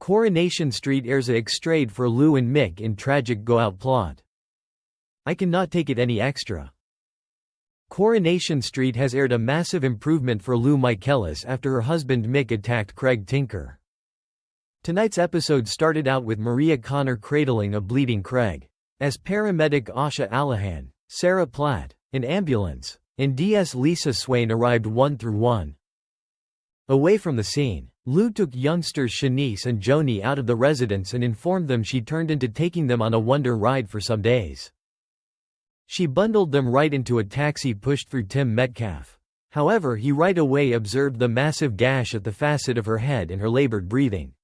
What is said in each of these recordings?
Coronation Street airs a extrait for Lou and Mick in tragic go-out plot. I cannot take it any extra. Coronation Street has aired a massive improvement for Lou Michaelis after her husband Mick attacked Craig Tinker. Tonight's episode started out with Maria Connor cradling a bleeding Craig. As paramedic Asha Allahan, Sarah Platt, an ambulance, and DS Lisa Swain arrived one through one. Away from the scene, Lou took youngsters Shanice and Joni out of the residence and informed them she turned into taking them on a wonder ride for some days. She bundled them right into a taxi pushed through Tim Metcalf. However, he right away observed the massive gash at the facet of her head and her labored breathing.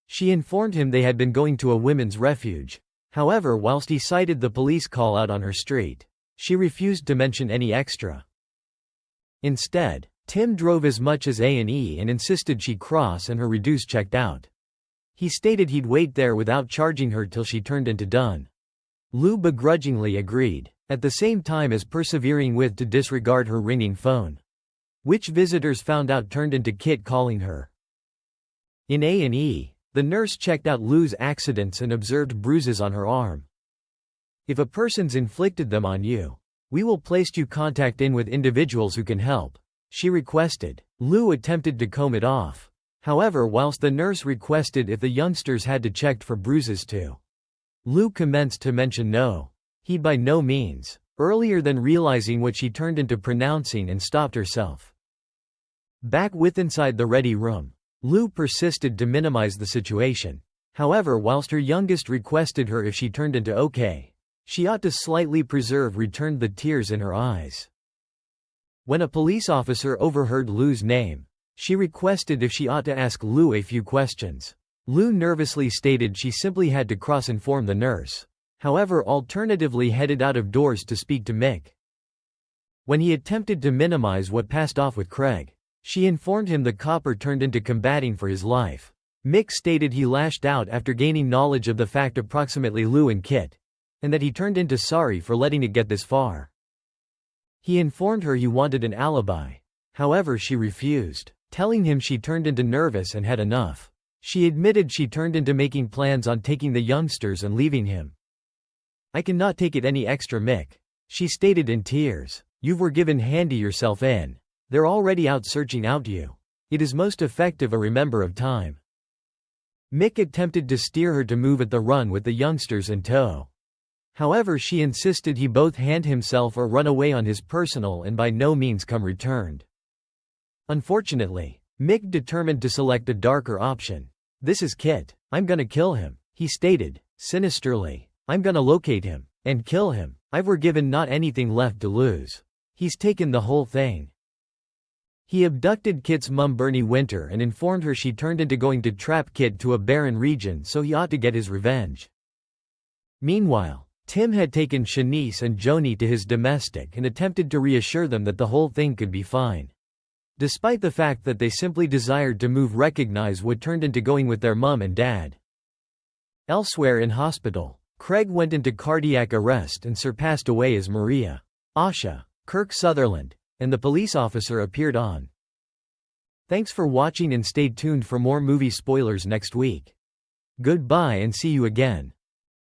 She informed him they had been going to a women's refuge. However, whilst he cited the police call out on her street, she refused to mention any extra. Instead, Tim drove as much as A&E and insisted she cross and her reduce checked out. He stated he'd wait there without charging her till she turned into done. Lou begrudgingly agreed, at the same time as persevering with to disregard her ringing phone, which visitors found out turned into Kit calling her. In A&E, the nurse checked out Lou's accidents and observed bruises on her arm. If a person's inflicted them on you, we will place you contact in with individuals who can help, she requested. Lou attempted to comb it off. However, whilst the nurse requested if the youngsters had to check for bruises too, Lou commenced to mention no. He'd by no means, earlier than realizing what she turned into pronouncing and stopped herself. Back inside the ready room, Lou persisted to minimize the situation. However, whilst her youngest requested her if she turned into okay, she ought to slightly preserve returned the tears in her eyes. When a police officer overheard Lou's name, she requested if she ought to ask Lou a few questions. Lou nervously stated she simply had to cross-inform the nurse. However, alternatively headed out of doors to speak to Mick. When he attempted to minimize what passed off with Craig, she informed him the copper turned into combating for his life. Mick stated he lashed out after gaining knowledge of the fact approximately Lou and Kit, and that he turned into sorry for letting it get this far. He informed her he wanted an alibi. However, she refused, telling him she turned into nervous and had enough. She admitted she turned into making plans on taking the youngsters and leaving him. I cannot take it any extra, Mick, she stated in tears. You were given handy yourself in. They're already out searching out you. It is most effective a remember of time. Mick attempted to steer her to move at the run with the youngsters in tow. However, she insisted he both hand himself or run away on his personal and by no means come returned. Unfortunately, Mick determined to select a darker option. This is Kit. I'm gonna kill him, he stated, sinisterly. I'm gonna locate him and kill him. I've were given not anything left to lose. He's taken the whole thing. He abducted Kit's mum Bernie Winter and informed her she turned into going to trap Kit to a barren region so he ought to get his revenge. Meanwhile, Tim had taken Shanice and Joni to his domestic and attempted to reassure them that the whole thing could be fine. Despite the fact that they simply desired to recognize what turned into going with their mum and dad. Elsewhere in hospital, Craig went into cardiac arrest and surpassed away as Maria, Asha, Kirk Sutherland, and the police officer appeared on. Thanks for watching and stay tuned for more movie spoilers next week. Goodbye and see you again.